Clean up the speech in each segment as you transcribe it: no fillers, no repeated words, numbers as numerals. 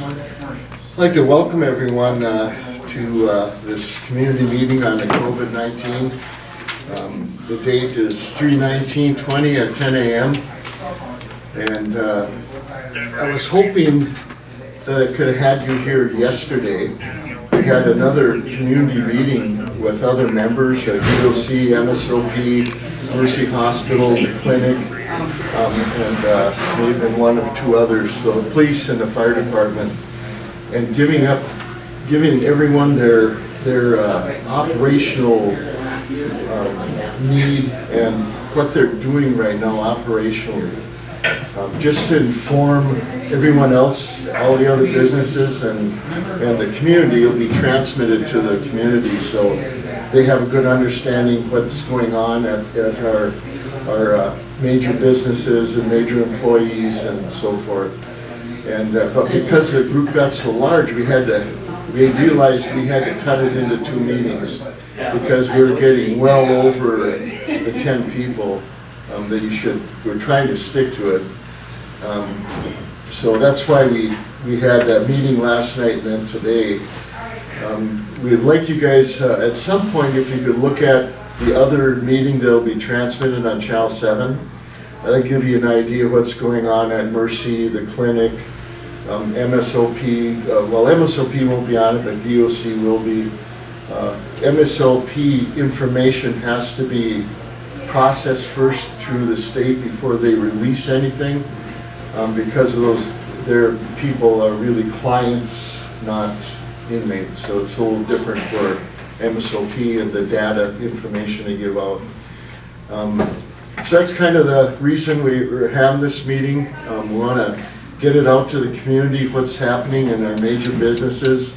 I'd like to welcome everyone to this community meeting on the COVID-19. The date is 3/19/20 at 10 a.m. And I was hoping that I could have had you here yesterday. We had another community meeting with other members, DOC, MSOP, Mercy Hospital, the clinic, and maybe one or two others, so the police and the fire department, and giving everyone their operational need and what they're doing right now operationally. Just to inform everyone else, all the other businesses and the community will be transmitted to the community, so they have a good understanding what's going on at our major businesses and major employees and so forth. And but because the group got so large, we realized we had to cut it into 2 meetings because we were getting well over the 10 people that we're trying to stick to it. So that's why we had that meeting last night and then today. We'd like you guys, at some point, if you could look at the other meeting that'll be transmitted on Channel 7. That'll give you an idea of what's going on at Mercy, the clinic, MSOP. Well, MSOP won't be on it, but DOC will be. MSOP information has to be processed first through the state before they release anything, because of their people are really clients, not inmates. So it's a little different for MSOP and the data information they give out. So that's kind of the reason we're having this meeting. We want to get it out to the community, what's happening in our major businesses,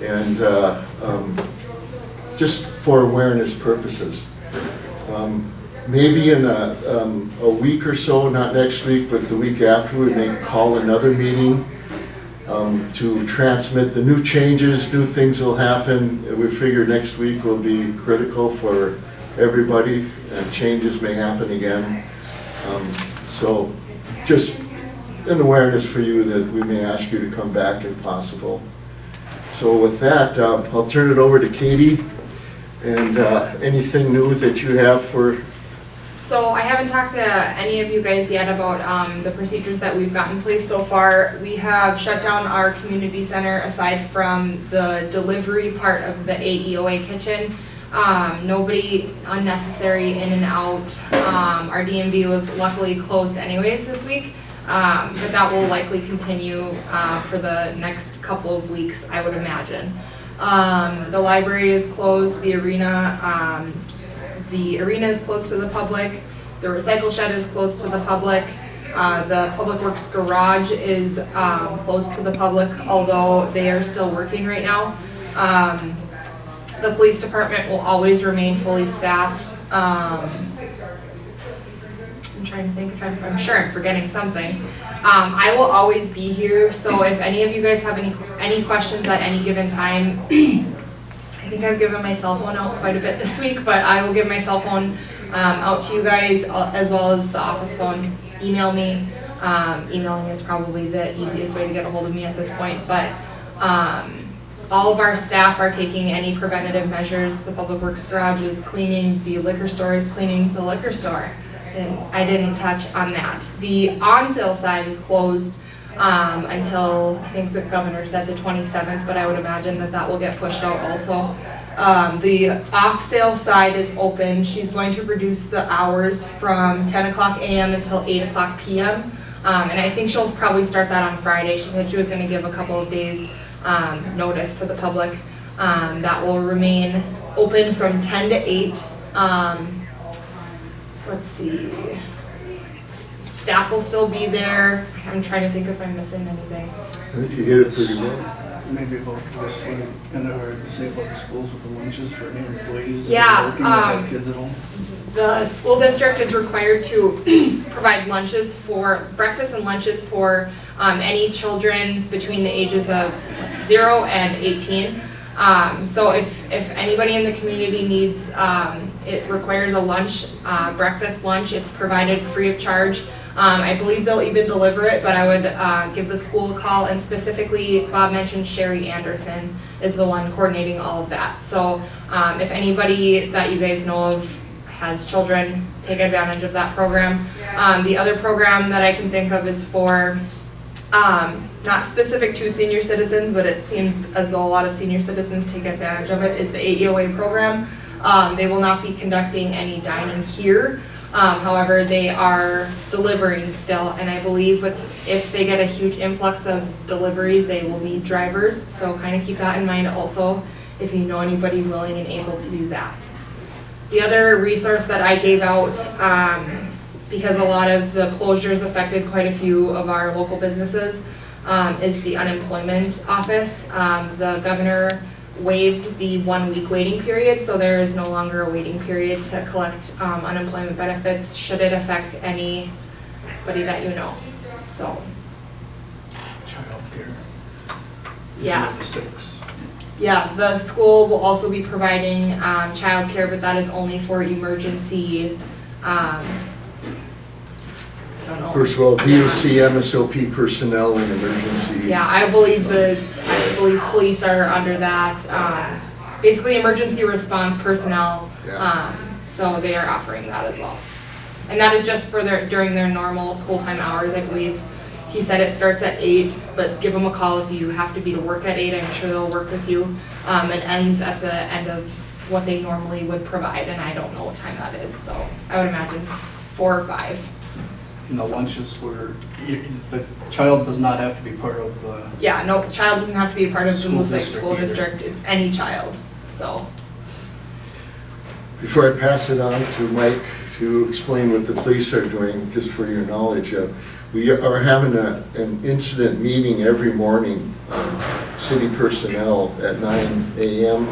and just for awareness purposes. Maybe in a week or so, not next week, but the week after, we may call another meeting to transmit the new changes, new things will happen. We figure next week will be critical for everybody, and changes may happen again. So just an awareness for you that we may ask you to come back if possible. So with that, I'll turn it over to Katie, and anything new that you have for. So I haven't talked to any of you guys yet about the procedures that we've got in place so far. We have shut down our community center aside from the delivery part of the AEOA kitchen. Nobody unnecessary in and out. Our DMV was luckily closed anyways this week, but that will likely continue for the next couple of weeks, I would imagine. The library is closed, the arena is closed to the public, the recycle shed is closed to the public, the Public Works garage is closed to the public, although they are still working right now. The police department will always remain fully staffed. I'm trying to think if I'm sure I'm forgetting something. I will always be here, so if any of you guys have any questions at any given time, I think I've given my cell phone out quite a bit this week, but I will give my cell phone out to you guys as well as the office phone. Email me. Emailing is probably the easiest way to get a hold of me at this point, but all of our staff are taking any preventative measures. The Public Works garage is cleaning, the liquor store is cleaning the liquor store. And I didn't touch on that. The on-sale side is closed until, I think the governor said the 27th, but I would imagine that will get pushed out also. The off-sale side is open. She's going to reduce the hours from 10 o'clock a.m. until 8 o'clock p.m. And I think she'll probably start that on Friday. She said she was going to give a couple of days notice to the public. That will remain open from 10 to 8. Let's see. Staff will still be there. I'm trying to think if I'm missing anything. I think you hit it pretty well. Maybe about this one, and or say about the schools with the lunches for any employees Yeah, that are working that have kids at home. The school district is required to provide lunches for breakfast and lunches for any children between the ages of 0 and 18. So if anybody in the community needs, it requires a lunch, breakfast lunch, it's provided free of charge. I believe they'll even deliver it, but I would give the school a call, and specifically, Bob mentioned Sherry Anderson is the one coordinating all of that. So if anybody that you guys know of has children, take advantage of that program. The other program that I can think of is for, not specific to senior citizens, but it seems as though a lot of senior citizens take advantage of it, is the AEOA program. They will not be conducting any dining here. However, they are delivering still, and I believe if they get a huge influx of deliveries, they will need drivers. So kind of keep that in mind also, if you know anybody willing and able to do that. The other resource that I gave out, because a lot of the closures affected quite a few of our local businesses, is the unemployment office. The governor waived the 1 week waiting period, so there is no longer a waiting period to collect unemployment benefits should it affect anybody that you know. So Childcare. Yeah. 6. yeah, the school will also be providing childcare, but that is only for emergency. I don't know. First of all, DOC, MSOP personnel in emergency. Yeah, I believe police are under that, basically emergency response personnel. Yeah. So they are offering that as well. And that is just for during their normal school time hours, I believe. He said it starts at 8, but give them a call if you have to be to work at 8. I'm sure they'll work with you. It ends at the end of what they normally would provide, and I don't know what time that is. So I would imagine 4 or 5. And the lunches where the child does not have to be part of the. Yeah, no, the child doesn't have to be a part of the School Moose Lake district School either. District. It's any child, so. Before I pass it on to Mike to explain what the police are doing, just for your knowledge, we are having an incident meeting every morning, city personnel at 9 a.m.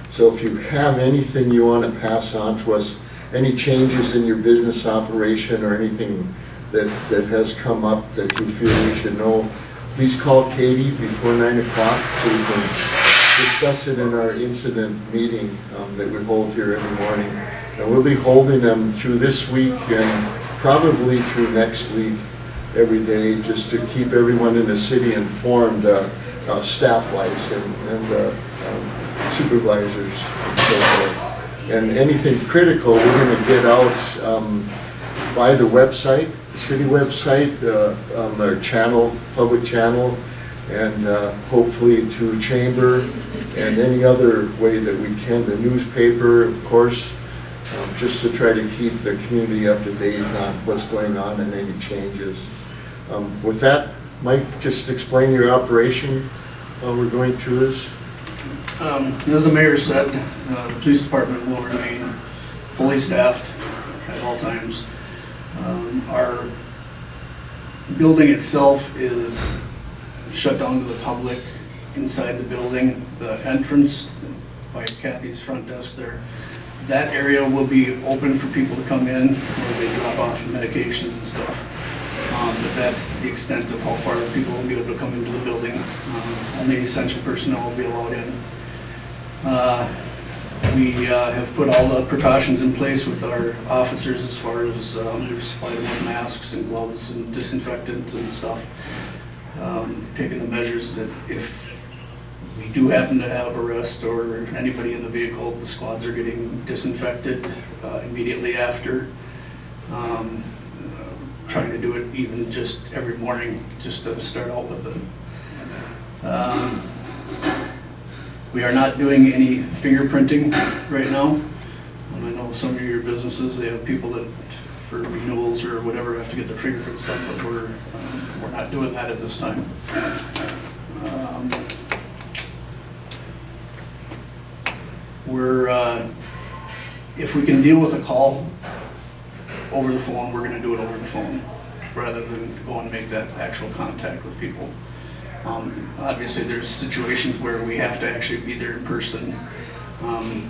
So if you have anything you want to pass on to us, any changes in your business operation or anything that has come up that you feel we should know, please call Katie before 9 o'clock so we can discuss it in our incident meeting that we hold here every morning. And we'll be holding them through this week and probably through next week every day, just to keep everyone in the city informed, staff-wise and supervisors and so forth. And anything critical, we're going to get out by the website, the city website, our channel, public channel, and hopefully to chamber and any other way that we can, the newspaper, of course, just to try to keep the community up to date on what's going on and any changes. With that, Mike, just explain your operation while we're going through this. As the mayor said, the police department will remain fully staffed at all times. Our building itself is shut down to the public inside the building. The entrance by Kathy's front desk there, that area will be open for people to come in where they drop off medications and stuff. But that's the extent of how far people will be able to come into the building. Only essential personnel will be allowed in. We have put all the precautions in place with our officers as far as we've supplied them with masks and gloves and disinfectants and stuff. Taking the measures that if we do happen to have arrest or anybody in the vehicle, the squads are getting disinfected immediately after. Trying to do it even just every morning, just to start out with it. We are not doing any fingerprinting right now. I know some of your businesses, they have people that for renewals or whatever have to get their fingerprints done, but we're not doing that at this time. If we can deal with a call over the phone, we're going to do it over the phone rather than go and make that actual contact with people. Obviously, there's situations where we have to actually be there in person.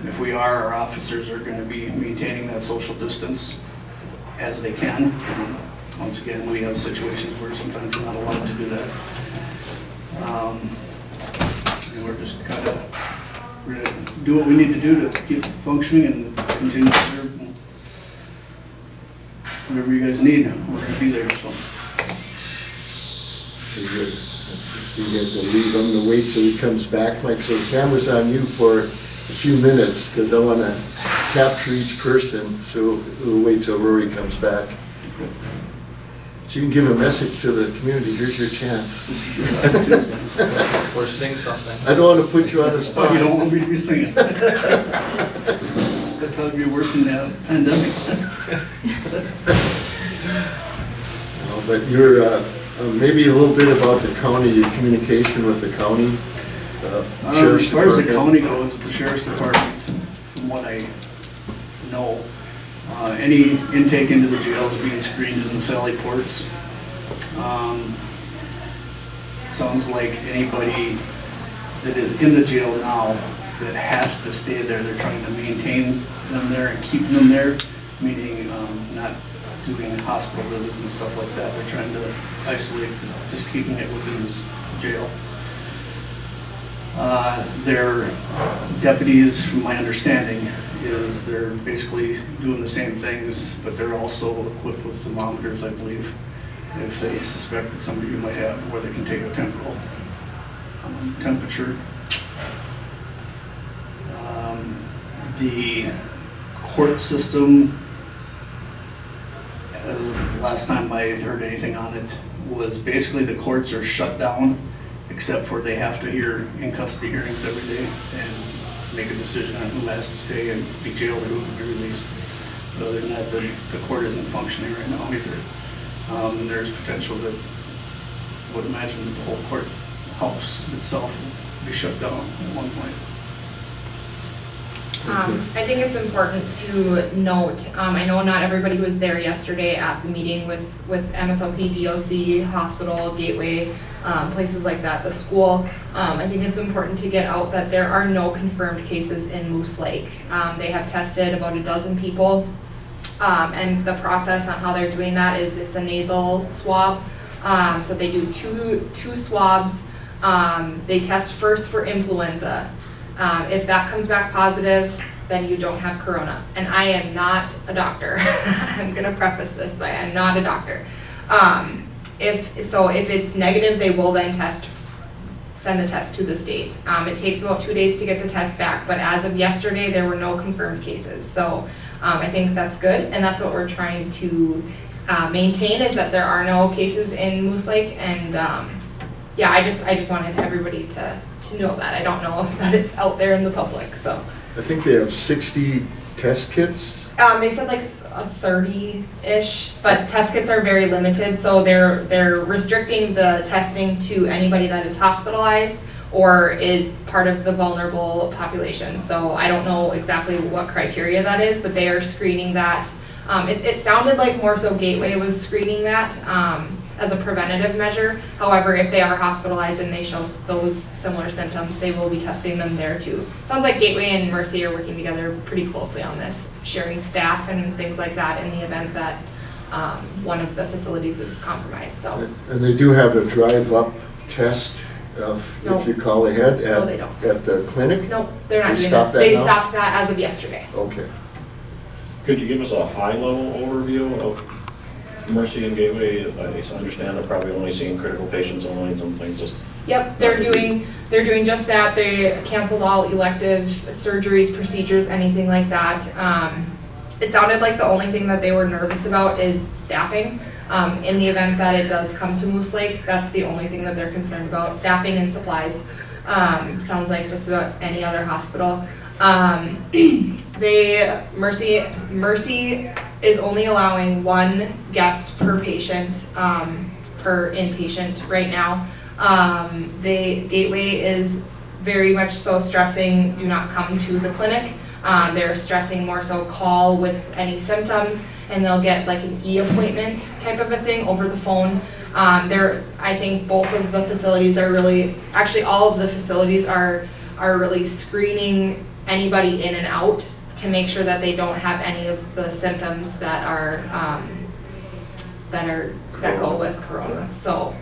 If we are, our officers are going to be maintaining that social distance as they can. Once again, we have situations where sometimes we're not allowed to do that. And we're just kind of going to do what we need to do to keep functioning and continue to serve whatever you guys need, we're gonna be there, so. Pretty good. You get to leave. I'm gonna wait till he comes back, Mike, so the camera's on you for a few minutes, because I wanna capture each person, so we'll wait till Rory comes back. So you can give a message to the community, here's your chance. Or sing something. I don't wanna put you on the spot. Oh, you don't want me to be singing? That'd probably be worse than the pandemic. No, but you're, maybe a little bit about the county, your communication with the county, sheriff's As far as the department. county goes, with the sheriff's department, from what I know, any intake into the jail is being screened in the Sally ports. Sounds like anybody that is in the jail now that has to stay there, they're trying to maintain them there and keep them there, meaning not doing hospital visits and stuff like that. They're trying to isolate, just keeping it within this jail. Their deputies, from my understanding, is they're basically doing the same things, but they're also equipped with thermometers, I believe, if they suspect that somebody might have, where they can take a temporal temperature. The court system, last time I had heard anything on it, was basically the courts are shut down, except for they have to hear in custody hearings every day and make a decision on who has to stay and be jailed or who can be released. But other than that, the court isn't functioning right now either. And there's potential that, I would imagine that the whole courthouse itself will be shut down at one point. I think it's important to note, I know not everybody was there yesterday at the meeting with MSLP, DOC, hospital, Gateway, places like that, the school. I think it's important to get out that there are no confirmed cases in Moose Lake. They have tested about a dozen people, and the process on how they're doing that is it's a nasal swab. So they do two swabs. They test first for influenza. If that comes back positive, then you don't have corona. And I am not a doctor. I'm gonna preface this by I'm not a doctor. If it's negative, they will then send the test to the state. It takes about 2 days to get the test back, but as of yesterday, there were no confirmed cases. So I think that's good, and that's what we're trying to maintain, is that there are no cases in Moose Lake. And yeah, I just wanted everybody to know that. I don't know that it's out there in the public, so. I think they have 60 test kits. They said like a 30-ish, but test kits are very limited, so they're restricting the testing to anybody that is hospitalized or is part of the vulnerable population. So I don't know exactly what criteria that is, but they are screening that. It sounded like more so Gateway was screening that as a preventative measure. However, if they are hospitalized and they show those similar symptoms, they will be testing them there too. Sounds like Gateway and Mercy are working together pretty closely on this, sharing staff and things like that in the event that one of the facilities is compromised. So. And they do have a drive-up test if you call ahead No, they don't. at the clinic? Nope, they're not They doing stopped that. that They now? stopped that as of yesterday. Okay. Could you give us a high-level overview of Mercy and Gateway? I understand they're probably only seeing critical patients only and some things just... Yep, they're doing just that. They canceled all elective surgeries, procedures, anything like that. It sounded like the only thing that they were nervous about is staffing. In the event that it does come to Moose Lake, that's the only thing that they're concerned about, staffing and supplies. Sounds like just about any other hospital. Mercy is only allowing one guest per patient, per inpatient right now. Gateway is very much so stressing, do not come to the clinic. They're stressing more so call with any symptoms, and they'll get like an e-appointment type of a thing over the phone. I think both of the facilities are really, actually all of the facilities are really screening anybody in and out to make sure that they don't have any of the symptoms that go with corona. So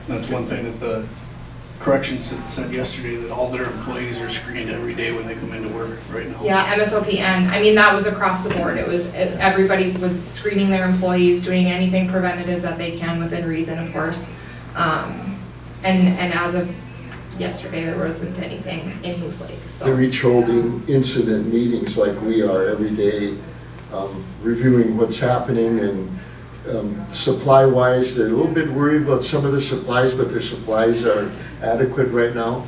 That's one thing that the corrections had said yesterday that all their employees are screened every day when they come into work right now. Yeah, MSOPN, I mean, that was across the board, everybody was screening their employees, doing anything preventative that they can within reason, of course. And as of yesterday, there wasn't anything in Moose Lake, so. They're each holding incident meetings like we are every day, reviewing what's happening, and supply-wise, they're a little bit worried about some of the supplies, but their supplies are adequate right now.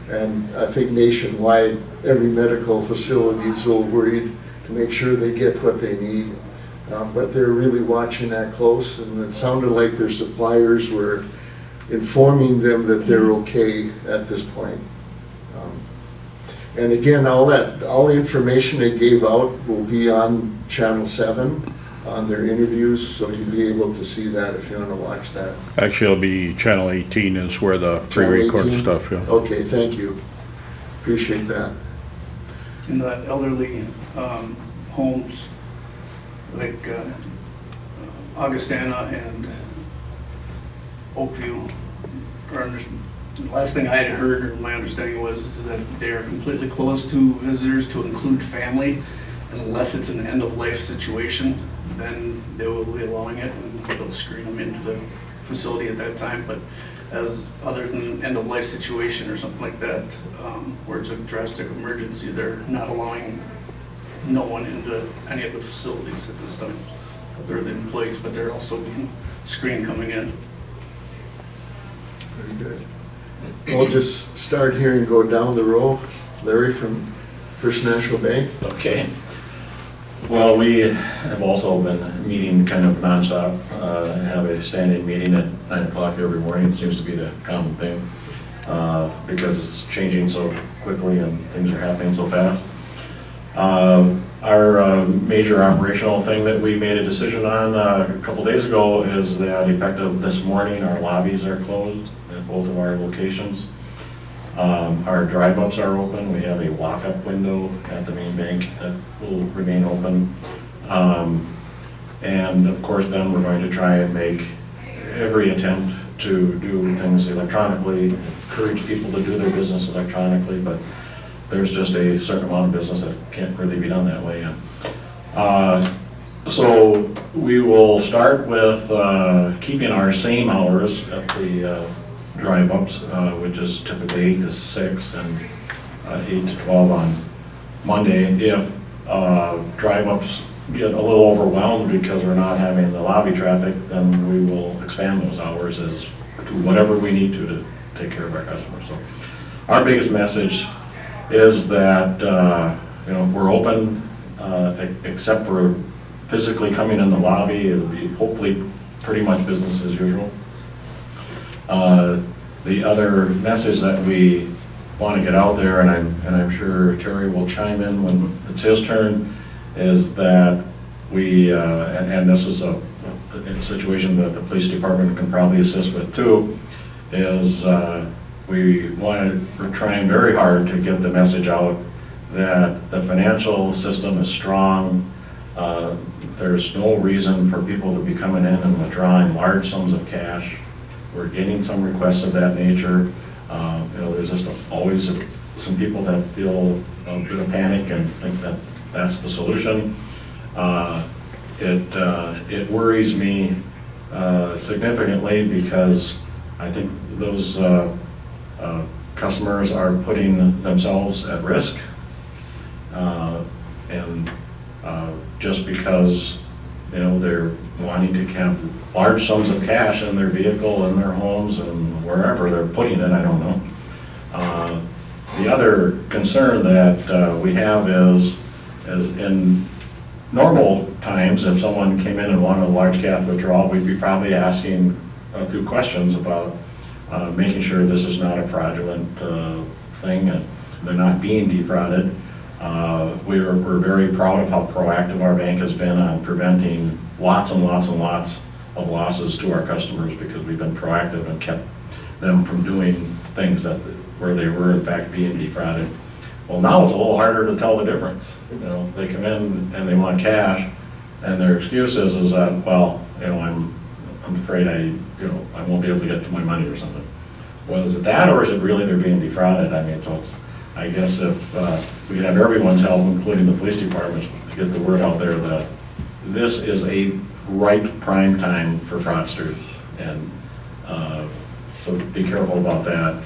And I think nationwide, every medical facility is a little worried to make sure they get what they need. But they're really watching that close, and it sounded like their suppliers were informing them that they're okay at this point. And again, all the information they gave out will be on Channel 7 on their interviews, so you'll be able to see that if you want to watch that. Actually, it'll be Channel 18 is where the Channel pre-record 18? stuff, yeah. Okay, thank you. Appreciate that. In the elderly homes, like Augustana and Oakview, the last thing I had heard, or my understanding was that they are completely closed to visitors to include family, unless it's an end-of-life situation, then they will be allowing it, and they'll screen them into the facility at that time. But as other than end-of-life situation or something like that, where it's a drastic emergency, they're not allowing no one into any of the facilities at this time. They're the employees, but they're also being screened coming in. Very good. I'll just start here and go down the row. Larry from First National Bank. Okay. Well, we have also been meeting kind of nonstop, have a standing meeting at 9 o'clock every morning. It seems to be the common thing because it's changing so quickly and things are happening so fast. Our major operational thing that we made a decision on a couple days ago is that effective this morning, our lobbies are closed at both of our locations. Our drive-ups are open. We have a walk-up window at the main bank that will remain open. And of course, then we're going to try and make every attempt to do things electronically, encourage people to do their business electronically, but there's just a certain amount of business that can't really be done that way yet. So we will start with keeping our same hours at the drive-ups, which is typically 8 to 6 and 8 to 12 on Monday. If drive-ups get a little overwhelmed because we're not having the lobby traffic, then we will expand those hours as to whatever we need to take care of our customers. So our biggest message is that we're open except for physically coming in the lobby. It'll be hopefully pretty much business as usual. The other message that we want to get out there, and I'm sure Terry will chime in when it's his turn, is that we, and this is a situation that the police department can probably assist with too, is we're trying very hard to get the message out that the financial system is strong. There's no reason for people to be coming in and withdrawing large sums of cash. We're getting some requests of that nature. There's just always some people that feel a bit of panic and think that that's the solution. It worries me significantly because I think those customers are putting themselves at risk. And just because they're wanting to have large sums of cash in their vehicle, in their homes, and wherever they're putting it, I don't know. The other concern that we have is in normal times, if someone came in and wanted a large cash withdrawal, we'd be probably asking a few questions about making sure this is not a fraudulent thing and they're not being defrauded. We're very proud of how proactive our bank has been on preventing lots and lots and lots of losses to our customers because we've been proactive and kept them from doing things where they were in fact being defrauded. Well, now it's a little harder to tell the difference. They come in and they want cash, and their excuse is that, well, I'm afraid I won't be able to get to my money or something. was it that, or is it really they're being defrauded? I mean, so it's, I guess if we can have everyone's help, including the police departments, to get the word out there that this is a right prime time for fraudsters, and so be careful about that.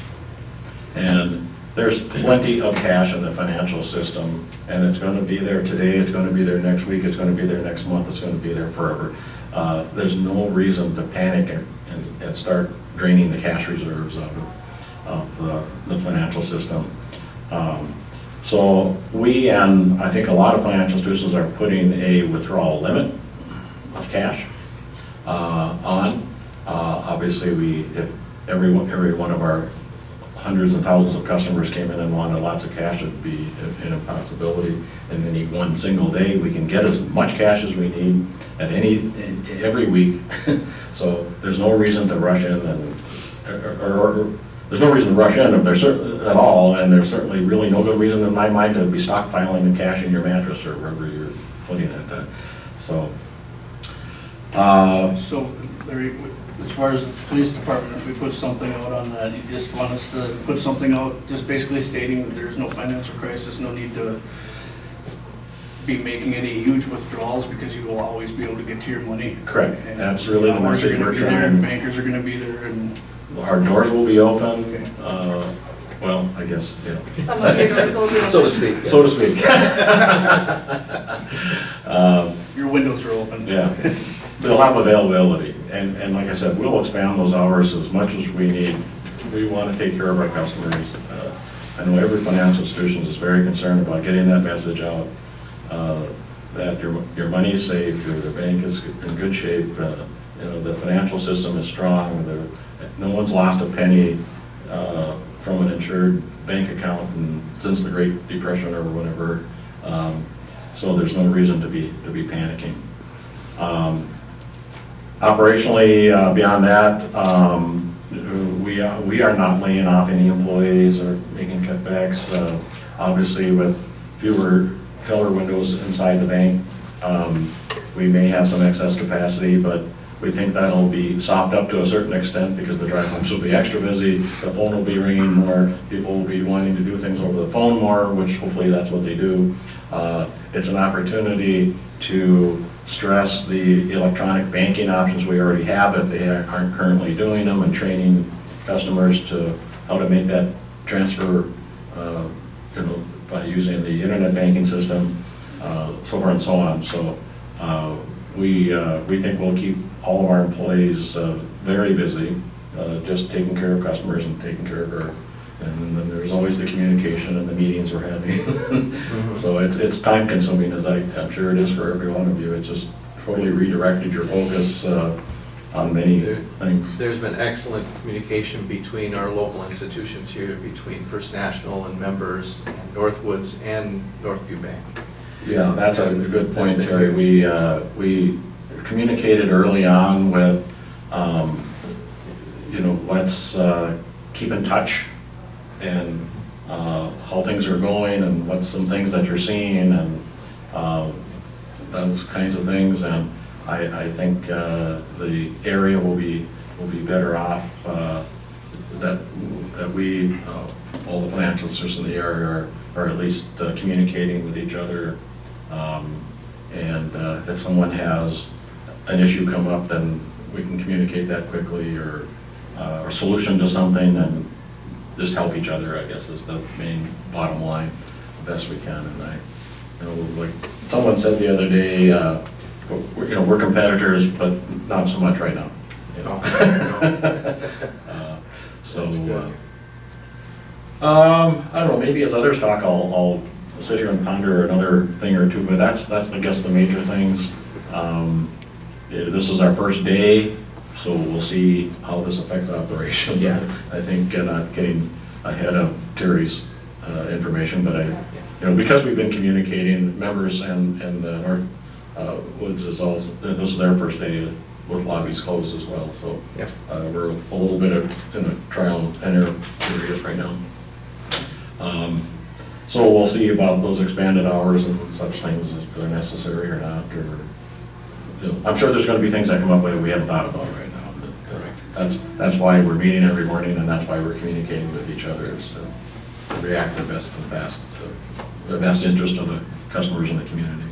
And there's plenty of cash in the financial system, and it's going to be there today, it's going to be there next week, it's going to be there next month, it's going to be there forever. There's no reason to panic and start draining the cash reserves of the financial system. So we, and I think a lot of financial institutions, are putting a withdrawal limit of cash on. Obviously, if every one of our hundreds and thousands of customers came in and wanted lots of cash, it'd be an impossibility. In any one single day, we can get as much cash as we need at every week. So there's no reason to rush in, or there's no reason to rush in if there's at all, and there's certainly really no good reason in my mind to be stockpiling the cash in your mattress or wherever you're putting it. So Larry, as far as the police department, if we put something out on that, you just want us to put something out, just basically stating that there's no financial crisis, no need to be making any huge withdrawals, because you will always be able to get to your money. Correct. And That's really the hours are message gonna we're be there, and trying. bankers are gonna be there, and Our doors will be open. Okay. Well, I guess, yeah. Some of your doors will be open. So to speak. So to speak. your windows are open. Yeah, they'll have availability, and like I said, we'll expand those hours as much as we need. We want to take care of our customers. I know every financial institution is very concerned about getting that message out, that your money is safe, your bank is in good shape, the financial system is strong, no one's lost a penny from an insured bank account since the Great Depression or whatever. So there's no reason to be panicking. Operationally, beyond that, we are not laying off any employees or making cutbacks. Obviously, with fewer teller windows inside the bank, we may have some excess capacity, but we think that'll be sopped up to a certain extent because the drive-hums will be extra busy, the phone will be ringing more, people will be wanting to do things over the phone more, which hopefully that's what they do. It's an opportunity to stress the electronic banking options we already have if they aren't currently doing them, and training customers to how to make that transfer, by using the internet banking system, so forth and so on. So we think we'll keep all of our employees very busy, just taking care of customers and taking care of our, and then there's always the communication and the meetings we're having. So it's time consuming, as I'm sure it is for every one of you. It's just totally redirected your focus on many things. There's been excellent communication between our local institutions here, between First National and members, and Northwoods and Northview Bank. Yeah, that's a good point, That's been Terry. huge. We communicated early on with, let's keep in touch, and how things are going, and what's some things that you're seeing, and those kinds of things. And I think the area will be better off that we, all the financial institutions in the area are at least communicating with each other. And if someone has an issue come up, then we can communicate that quickly, or a solution to something, and just help each other, I guess, is the main bottom line, the best we can. And like someone said the other day, we're competitors, but not so much right now. I don't know, maybe as others talk, I'll sit here and ponder another thing or two, but that's I guess the major things. This is our first day, so we'll see how this affects operations. Yeah. I think not getting ahead of Terry's information, but because we've been communicating, members and Northwoods is also, this is their first day with lobbies closed as well, so Yeah. we're a little bit in a trial and error period right now. So we'll see about those expanded hours and such things, if they're necessary or not, or, I'm sure there's gonna be things that come up that we haven't thought about right now. But, that's why we're meeting every morning, and that's why we're communicating with each other, is to react the best and fast, to the best interest of the customers in the community.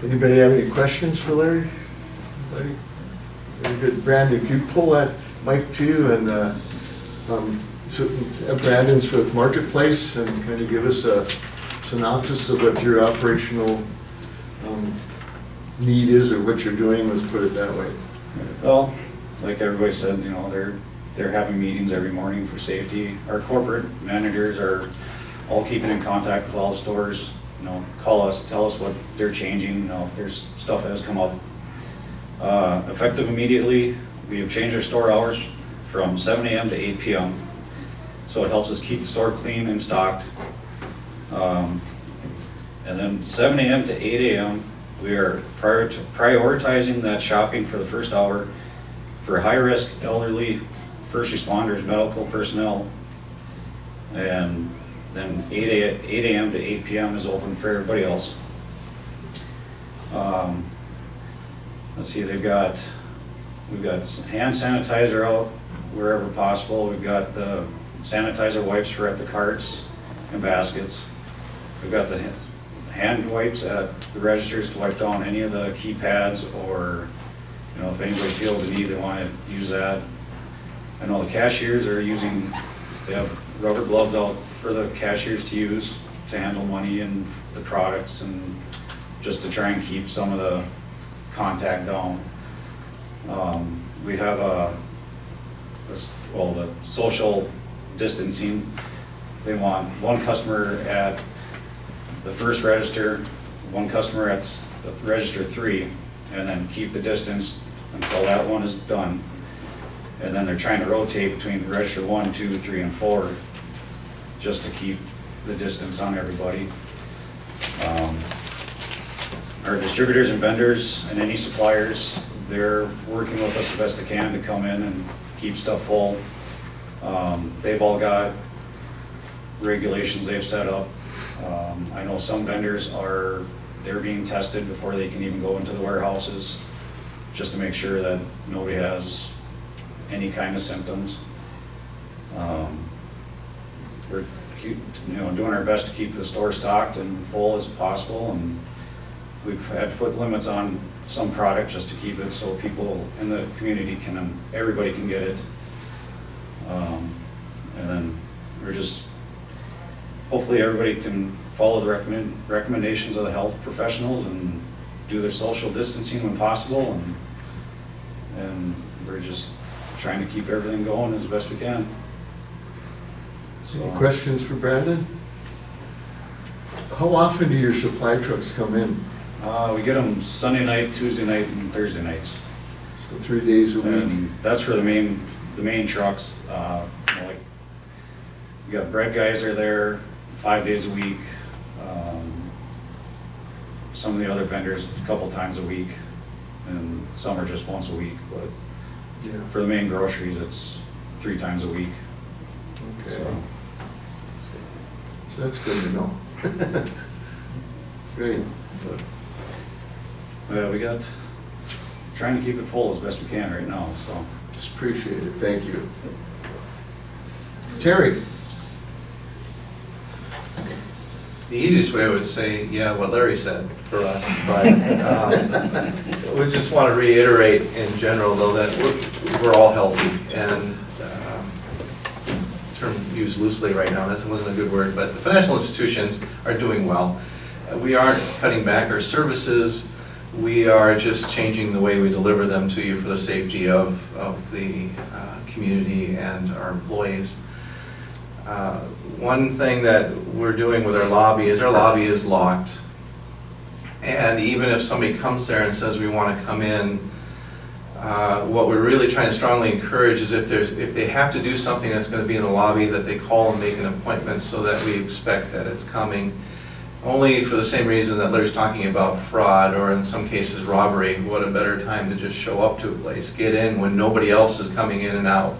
Anybody have any questions for Larry? Larry? Very good. Brandon, can you pull that mic too, and so Brandon's with Marketplace, and kind of give us a synopsis of what your operational need is, or what you're doing, let's put it that way. Well, like everybody said, you know, they're having meetings every morning for safety. Our corporate managers are all keeping in contact with all the stores, you know, call us, tell us what they're changing, you know, if there's stuff that has come up. Effective immediately, we have changed our store hours from 7 a.m. to 8 p.m. So it helps us keep the store clean and stocked. And then 7 a.m. to 8 a.m., we are prioritizing that shopping for the first hour for high-risk elderly, first responders, medical personnel. And then 8 a.m. to 8 p.m. is open for everybody else. Let's see, we've got hand sanitizer out wherever possible. We've got the sanitizer wipes for at the carts and baskets. We've got the hand wipes at the registers to wipe down any of the keypads, or, you know, if anybody feels the need, they want to use that. I know the cashiers are they have rubber gloves out for the cashiers to use to handle money and the products, and just to try and keep some of the contact down. We have the social distancing. They want one customer at the first register, one customer at register 3, and then keep the distance until that one is done. And then they're trying to rotate between register 1, 2, 3, and 4, just to keep the distance on everybody. Our distributors and vendors and any suppliers, they're working with us the best they can to come in and keep stuff full. They've all got regulations they've set up. I know some vendors they're being tested before they can even go into the warehouses, just to make sure that nobody has any kind of symptoms. We're doing our best to keep the store stocked and full as possible, and we've had to put limits on some product just to keep it so people in the community everybody can get it. And then we're just, hopefully everybody can follow the recommendations of the health professionals and do their social distancing when possible, and we're just trying to keep everything going as best we can. Any questions for Brandon? How often do your supply trucks come in? We get them Sunday night, Tuesday night, and Thursday nights. So 3 days a week? And that's for the main trucks. Like, we got bread guys are there 5 days a week. Some of the other vendors a couple times a week, and some are just once a week. But Yeah. for the main groceries, it's 3 times a week. Okay. So, So that's good to know. Great. we got trying to keep it full as best we can right now. So. It's appreciated, thank you. Terry? The easiest way I would say, yeah, what Larry said for us, but we just want to reiterate in general, though, that we're all healthy, and it's a term used loosely right now, that wasn't a good word, but the financial institutions are doing well. We aren't cutting back our services, we are just changing the way we deliver them to you for the safety of the community and our employees. One thing that we're doing with our lobby is locked. And even if somebody comes there and says we want to come in, what we're really trying to strongly encourage is if they have to do something that's going to be in the lobby, that they call and make an appointment so that we expect that it's coming. Only for the same reason that Larry's talking about fraud, or in some cases robbery. What a better time to just show up to a place, get in when nobody else is coming in and out,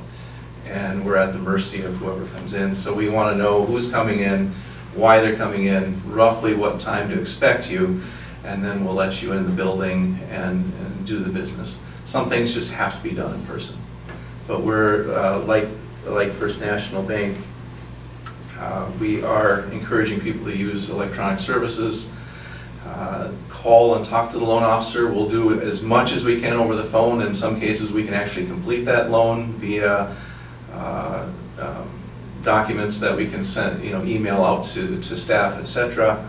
and we're at the mercy of whoever comes in. So we want to know who's coming in, why they're coming in, roughly what time to expect you, and then we'll let you in the building and do the business. Some things just have to be done in person. but we're, like First National Bank, we are encouraging people to use electronic services. Call and talk to the loan officer. We'll do as much as we can over the phone. In some cases, we can actually complete that loan via documents that we can send, email out to staff, etc.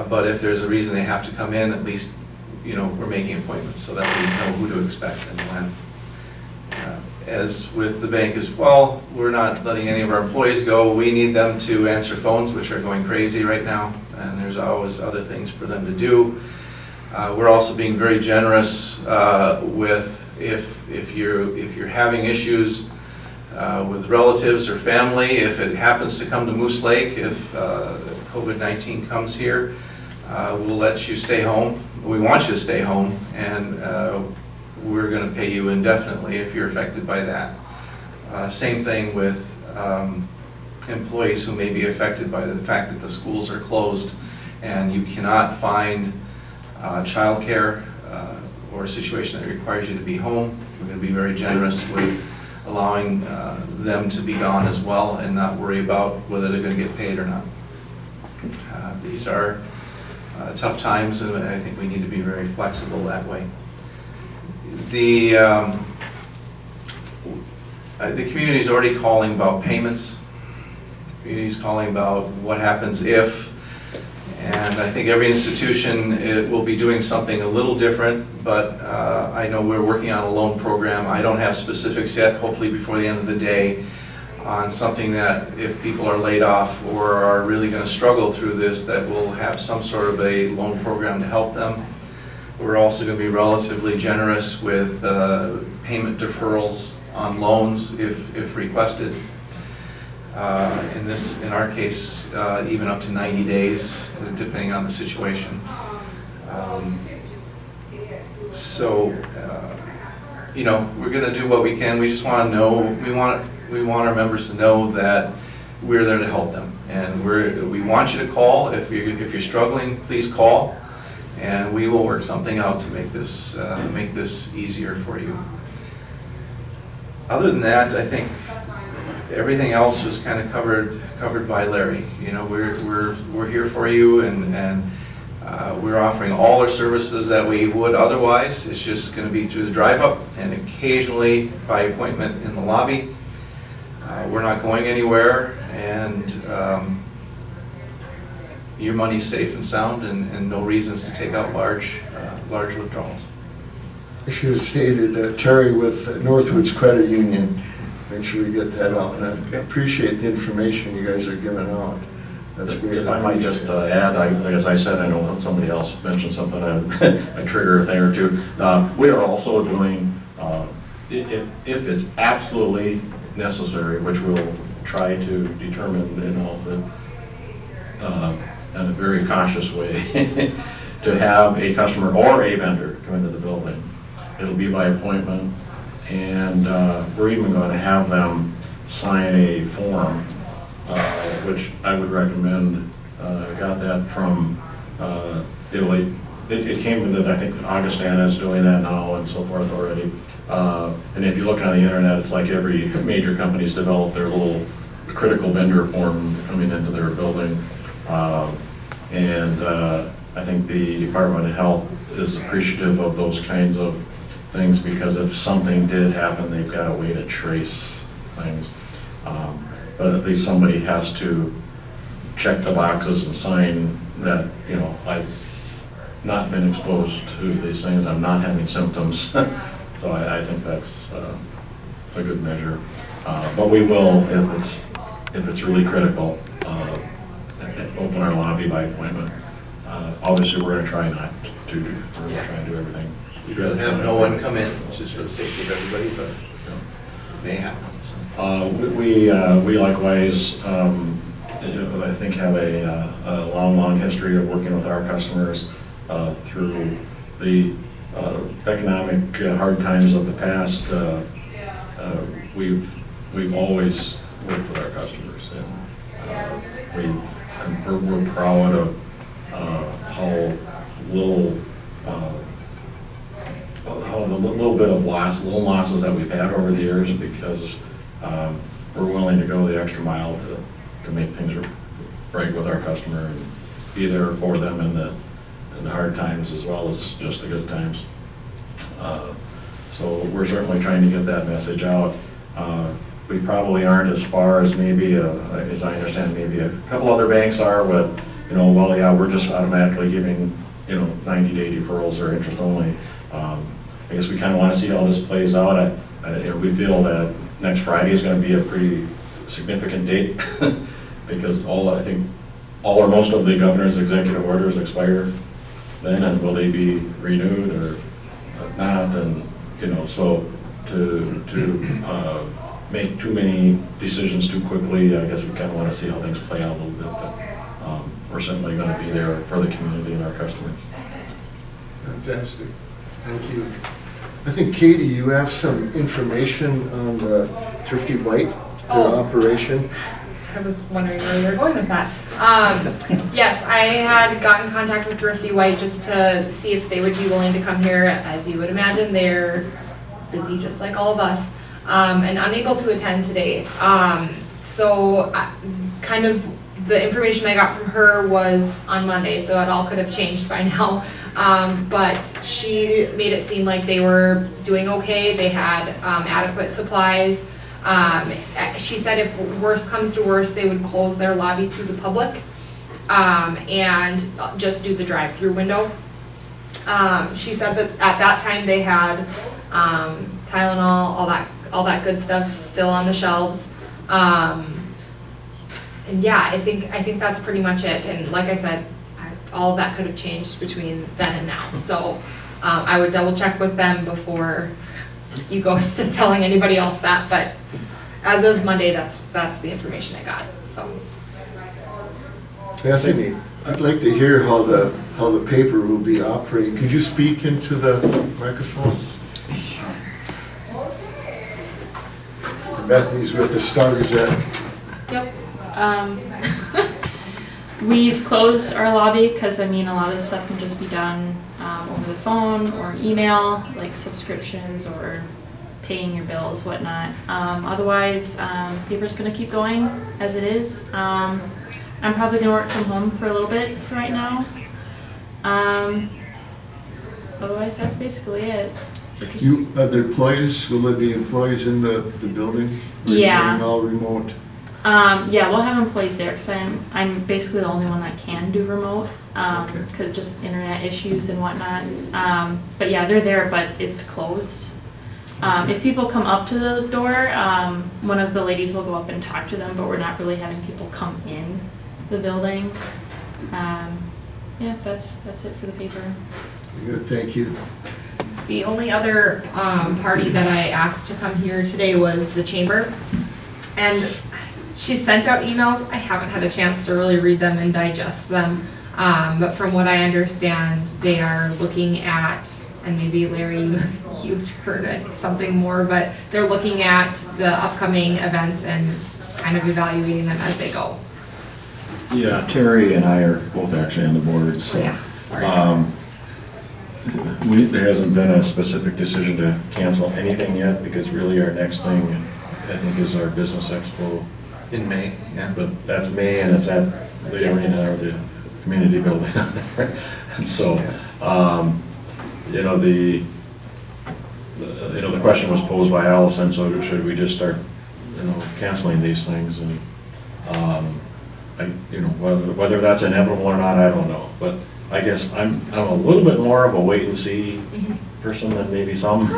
But if there's a reason they have to come in, at least, we're making appointments so that we know who to expect and when. As with the bank as well, we're not letting any of our employees go. We need them to answer phones, which are going crazy right now, and there's always other things for them to do. We're also being very generous with if you're having issues with relatives or family, if it happens to come to Moose Lake, if COVID-19 comes here, we'll let you stay home. We want you to stay home, and we're going to pay you indefinitely if you're affected by that. Same thing with employees who may be affected by the fact that the schools are closed and you cannot find childcare or a situation that requires you to be home. We're going to be very generous with allowing them to be gone as well and not worry about whether they're going to get paid or not. These are tough times, and I think we need to be very flexible that way. The community is already calling about payments. The community is calling about what happens if, and I think every institution will be doing something a little different, but I know we're working on a loan program. I don't have specifics yet, hopefully before the end of the day, on something that if people are laid off or are really going to struggle through this, that we'll have some sort of a loan program to help them. We're also going to be relatively generous with payment deferrals on loans if requested. In our case, even up to 90 days, depending on the situation. We're going to do what we can. We just want to know, we want our members to know that we're there to help them, and we want you to call if you're struggling. Please call. And we will work something out to make this easier for you. Other than that, I think everything else was kind of covered by Larry. We're here for you, and we're offering all our services that we would otherwise. It's just going to be through the drive-up and occasionally by appointment in the lobby. We're not going anywhere, and your money's safe and sound, and no reasons to take out large withdrawals. I should have stated Terry with Northwoods Credit Union. Make sure we get that out. And I appreciate the information you guys are giving out. That's great. If I might just add, as I said, I know somebody else mentioned something, I trigger a thing or two. We are also doing, if it's absolutely necessary, which we'll try to determine, in a very cautious way, to have a customer or a vendor come into the building. It'll be by appointment, and we're even going to have them sign a form, which I would recommend. Got that from Italy. It came with it. I think Augustana is doing that now and so forth already. And if you look on the internet, it's like every major company's developed their little critical vendor form coming into their building. I think the Department of Health is appreciative of those kinds of things, because if something did happen, they've got a way to trace things. But at least somebody has to check the boxes and sign that, I've not been exposed to these things, I'm not having symptoms. So I think that's a good measure. But we will, if it's really critical, open our lobby by appointment. Obviously, we're going to try not to. We're going to try and do everything. We'd rather have no one come in, just for the safety of everybody, but it may happen. So. We likewise, I think, have a long history of working with our customers through the economic hard times of the past. We've always worked with our customers, and we're proud of how little, how the little bit of little losses that we've had over the years, because we're willing to go the extra mile to make things right with our customer and be there for them in the hard times as well as just the good times. So we're certainly trying to get that message out. We probably aren't as far as maybe, as I understand, maybe a couple other banks are with, well, yeah, we're just automatically giving, 90-day deferrals or interest only. I guess we kind of want to see how this plays out. We feel that next Friday is going to be a pretty significant date because I think all or most of the governor's executive orders expire then, and will they be renewed or not? And so to make too many decisions too quickly, I guess we kind of want to see how things play out a little bit. But we're certainly going to be there for the community and our customers. Fantastic. Thank you. I think, Katie, you have some information on the Thrifty White, their operation. I was wondering where you were going with that. Yes, I had gotten in contact with Thrifty White just to see if they would be willing to come here. As you would imagine, they're busy just like all of us, and unable to attend today. So kind of the information I got from her was on Monday, so it all could have changed by now. But she made it seem like they were doing okay. They had adequate supplies. She said if worst comes to worst, they would close their lobby to the public and just do the drive-through window. She said that at that time they had Tylenol, all that good stuff still on the shelves. And yeah, I think that's pretty much it. And like I said, all of that could have changed between then and now. So I would double check with them before you go to telling anybody else that. But as of Monday, that's the information I got. So Bethany, I'd like to hear how the paper will be operating. Could you speak into the microphone? Bethany's with the Star Gazette. Yep. We've closed our lobby because, a lot of the stuff can just be done over the phone or email, like subscriptions or paying your bills, whatnot. Otherwise, paper's going to keep going as it is. I'm probably going to work from home for a little bit for right now. Otherwise, that's basically it. The employees, will there be employees in the building? Or Yeah. are you all remote? Yeah, we'll have employees there because I'm basically the only one that can do remote Okay. because just internet issues and whatnot. But yeah, they're there, but it's closed. If people come up to the door, one of the ladies will go up and talk to them, but we're not really having people come in the building. Yeah, that's it for the paper. Good, thank you. the only other party that I asked to come here today was the chamber. And she sent out emails. I haven't had a chance to really read them and digest them. But from what I understand, they are looking at, and maybe Larry, you've heard something more, but they're looking at the upcoming events and kind of evaluating them as they go. Yeah, Terry and I are both actually on the board, so. Yeah, sorry. There hasn't been a specific decision to cancel anything yet, because really our next thing, I think, is our business expo. In May, yeah. But that's May, and it's at the arena or the community building. And so, the question was posed by Allison, so should we just start, canceling these things? And, whether that's inevitable or not, I don't know. But I guess I'm a little bit more of a wait and see person than maybe some.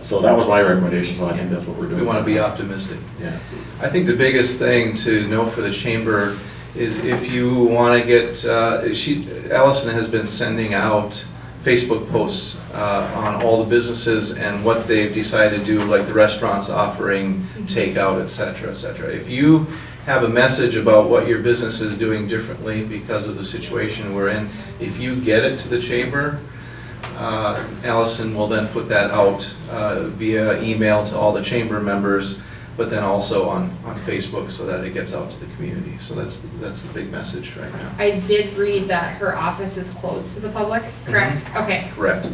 So that was my recommendation, so I think that's what we're doing. We want to be optimistic. Yeah. I think the biggest thing to know for the chamber is if you want to get, Allison has been sending out Facebook posts on all the businesses and what they've decided to do, like the restaurants offering takeout, et cetera, et cetera. If you have a message about what your business is doing differently because of the situation we're in, if you get it to the chamber, Allison will then put that out via email to all the chamber members, but then also on Facebook so that it gets out to the community. So that's the big message right now. I did read that her office is closed to the public, correct? Okay. Correct.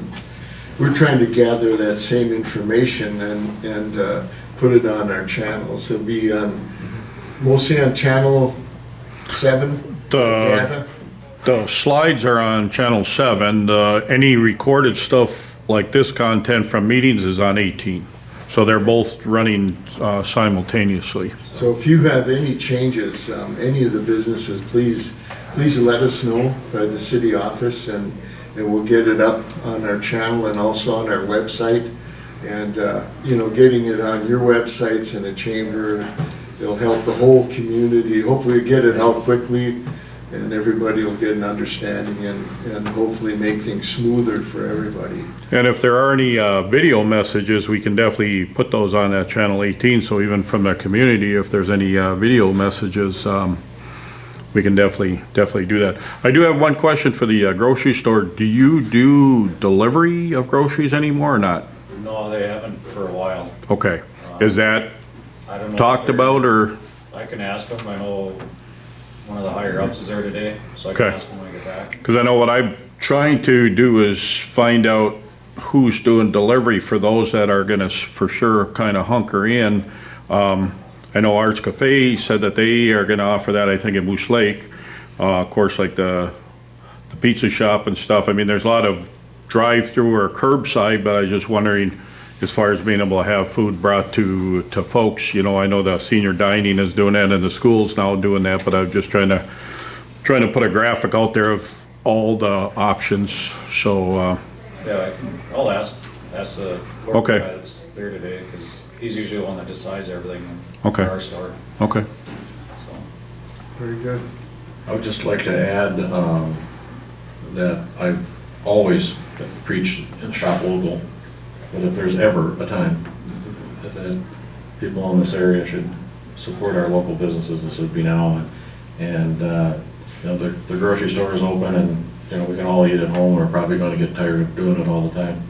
we're trying to gather that same information and put it on our channels. It'll be on, mostly on channel 7, data. The slides are on channel 7. Any recorded stuff like this content from meetings is on 18. So they're both running simultaneously. So if you have any changes, any of the businesses, please let us know by the city office, and we'll get it up on our channel and also on our website. And, getting it on your websites and the chamber, it'll help the whole community. Hopefully get it out quickly, and everybody will get an understanding and hopefully make things smoother for everybody. And if there are any video messages, we can definitely put those on that channel 18. So even from the community, if there's any video messages, we can definitely do that. I do have one question for the grocery store. Do you do delivery of groceries anymore or not? No, they haven't for a while. Okay. Is that I don't know. talked about, or? I can ask them. I know one of the higher ups is there today, so I can Okay. ask them when I get back. Because I know what I'm trying to do is find out who's doing delivery for those that are gonna for sure kind of hunker in. I know Arts Cafe said that they are gonna offer that, I think, in Moose Lake. Of course, like the pizza shop and stuff. I mean, there's a lot of drive-through or curbside, but I was just wondering, as far as being able to have food brought to folks, I know the senior dining is doing that and the school's now doing that, but I'm just trying to put a graphic out there of all the options, so, Yeah, I'll ask the corporate Okay. guy that's there today, because he's usually the one that decides everything Okay. in our store, okay. so. Very good. I would just like to add that I've always preached and shop local, but if there's ever a time that people in this area should support our local businesses, this would be now. And the grocery store is open, and we can all eat at home. We're probably going to get tired of doing it all the time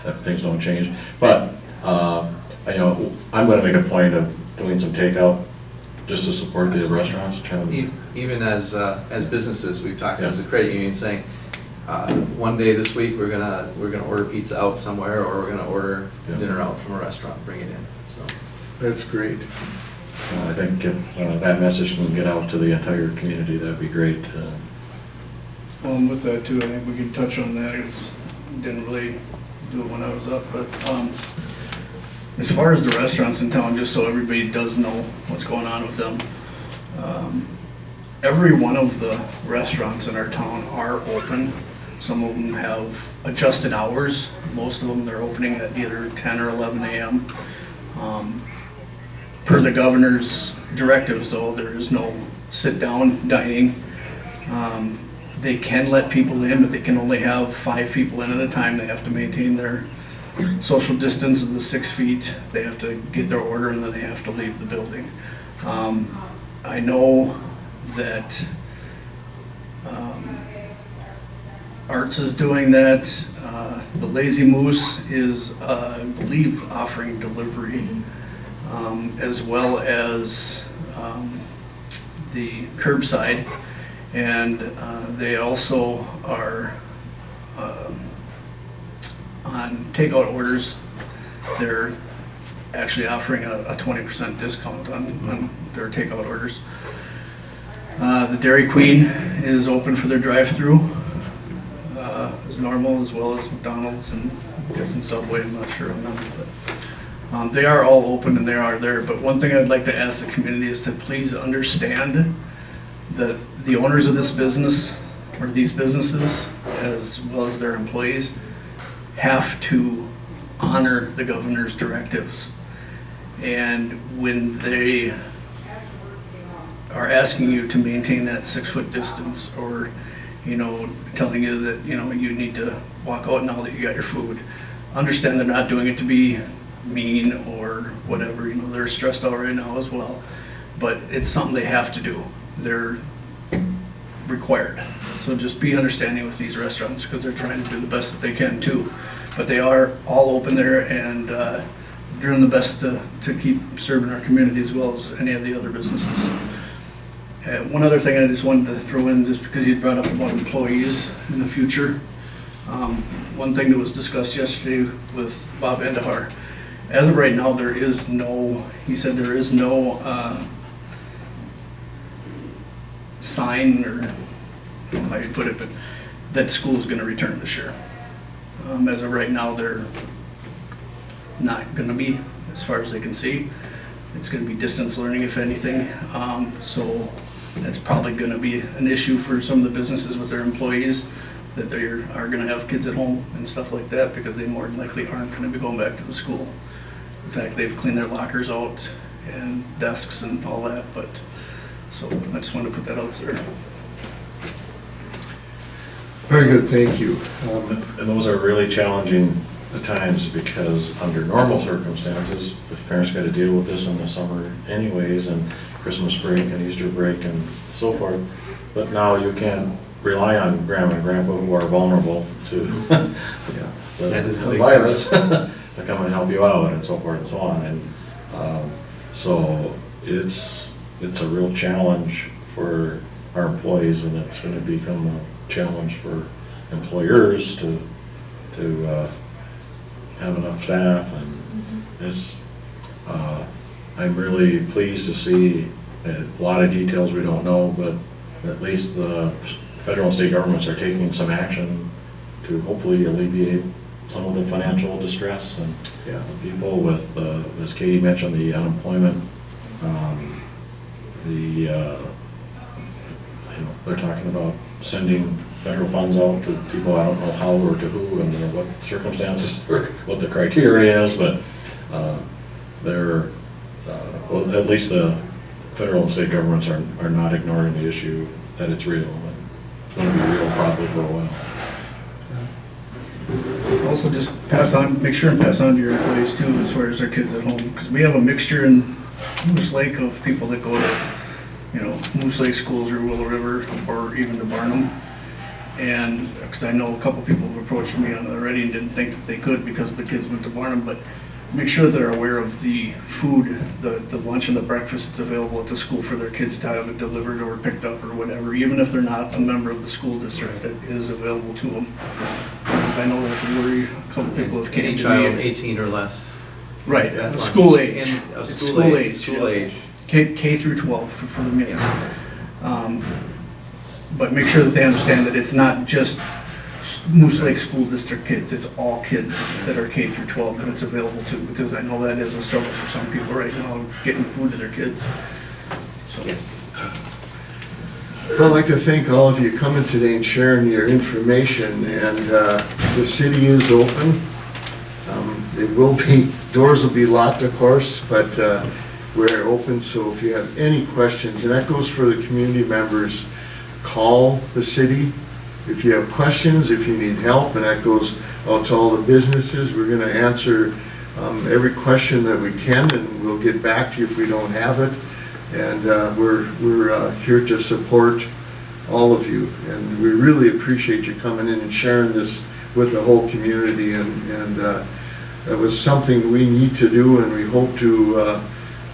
if things don't change. But I'm going to make a point of doing some takeout just to support the restaurants. Even as businesses, we've talked as a credit union saying, one day this week we're gonna order pizza out somewhere, or we're gonna order dinner out from a restaurant, bring it in. So That's great. I think if that message can get out to the entire community, that'd be great. With that too, I think we can touch on that. Didn't really do it when I was up, but as far as the restaurants in town, just so everybody does know what's going on with them, every one of the restaurants in our town are open. Some of them have adjusted hours. Most of them, they're opening at either 10 or 11 a.m. Per the governor's directives, though, there is no sit-down dining. They can let people in, but they can only have 5 people in at a time. They have to maintain their social distance of the 6 feet. They have to get their order, and then they have to leave the building. I know that Arts is doing that. The Lazy Moose is, I believe, offering delivery, as well as the curbside. And they also are on takeout orders. They're actually offering a 20% discount on their takeout orders. The Dairy Queen is open for their drive-through as normal, as well as McDonald's and I guess in Subway. I'm not sure on them, but they are all open and they are there. But one thing I'd like to ask the community is to please understand that the owners of this business or these businesses, as well as their employees, have to honor the governor's directives. And when they are asking you to maintain that 6-foot distance, or telling you that you need to walk out now that you got your food, understand they're not doing it to be mean or whatever. They're stressed out right now as well, but it's something they have to do. They're required. So just be understanding with these restaurants, because they're trying to do the best that they can too. But they are all open there and doing the best to keep serving our community as well as any of the other businesses. One other thing I just wanted to throw in, just because you brought up about employees in the future. One thing that was discussed yesterday with Bob Endahar, as of right now, he said there is no sign, or I don't know how you put it, but that school is going to return this year. As of right now, they're not going to be, as far as they can see. It's going to be distance learning, if anything. So that's probably going to be an issue for some of the businesses with their employees, that they are going to have kids at home and stuff like that, because they more than likely aren't going to be going back to the school. In fact, they've cleaned their lockers out and desks and all that, but, so I just wanted to put that out there. Very good, thank you. And those are really challenging at times, because under normal circumstances, if parents got to deal with this in the summer anyways, and Christmas break and Easter break and so forth, but now you can't rely on grandma and grandpa, who are vulnerable to That is a the big virus to come and help you out and so forth and so on. And so it's a real challenge for our employees, and it's going to become a challenge for employers to have enough staff. And it's I'm really pleased to see a lot of details we don't know, but at least the federal and state governments are taking some action to hopefully alleviate some of the financial distress and people with, as Katie mentioned, the unemployment. They're talking about sending federal funds out to people. I don't know how or to who and under what circumstances or what the criteria is, but they're well, at least the federal and state governments are not ignoring the issue, that it's real. It's going to be real probably for a while. Also, just make sure and pass on to your employees too, as far as their kids at home, because we have a mixture in Moose Lake of people that go to, Moose Lake schools or Willow River or even to Barnum. And, because I know a couple people have approached me on it already and didn't think that they could because the kids went to Barnum, but make sure they're aware of the food, the lunch and the breakfast that's available at the school for their kids to have it delivered or picked up or whatever, even if they're not a member of the school district, that is available to them. Because I know that's a worry. A couple people have Any came to child me. 18 or less. Right, Yeah, school age. It's School age. School yeah. age. K through 12 for the meals. But make sure that they understand that it's not just Moose Lake School District kids, it's all kids that are K through 12 that it's available to, because I know that is a struggle for some people right now, getting food to their kids. So, Well, I'd like to thank all of you coming today and sharing your information, and the city is open. Doors will be locked, of course, but we're open, so if you have any questions, and that goes for the community members, call the city. If you have questions, if you need help, and that goes out to all the businesses, we're going to answer every question that we can, and we'll get back to you if we don't have it. And we're here to support all of you, and we really appreciate you coming in and sharing this with the whole community. And that was something we need to do, and we hope to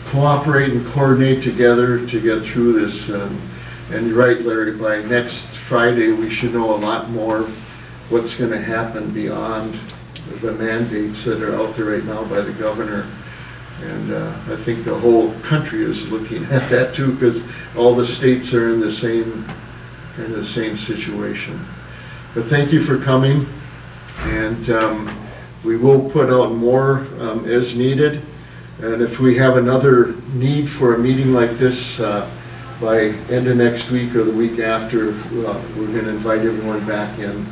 cooperate and coordinate together to get through this. And you're right, Larry, by next Friday, we should know a lot more what's going to happen beyond the mandates that are out there right now by the governor. And I think the whole country is looking at that too, because all the states are in the same situation. But thank you for coming, and we will put out more as needed. And if we have another need for a meeting like this by end of next week or the week after, we're going to invite everyone back in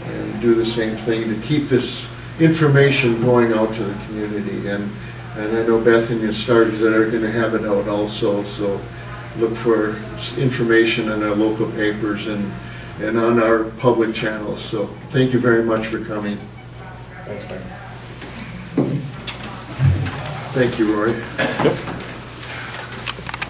and do the same thing to keep this information going out to the community. And I know Beth and your Starks that are going to have it out also, so look for information in our local papers and on our public channels. So thank you very much for coming. Thanks, Mike. Thank you, Roy.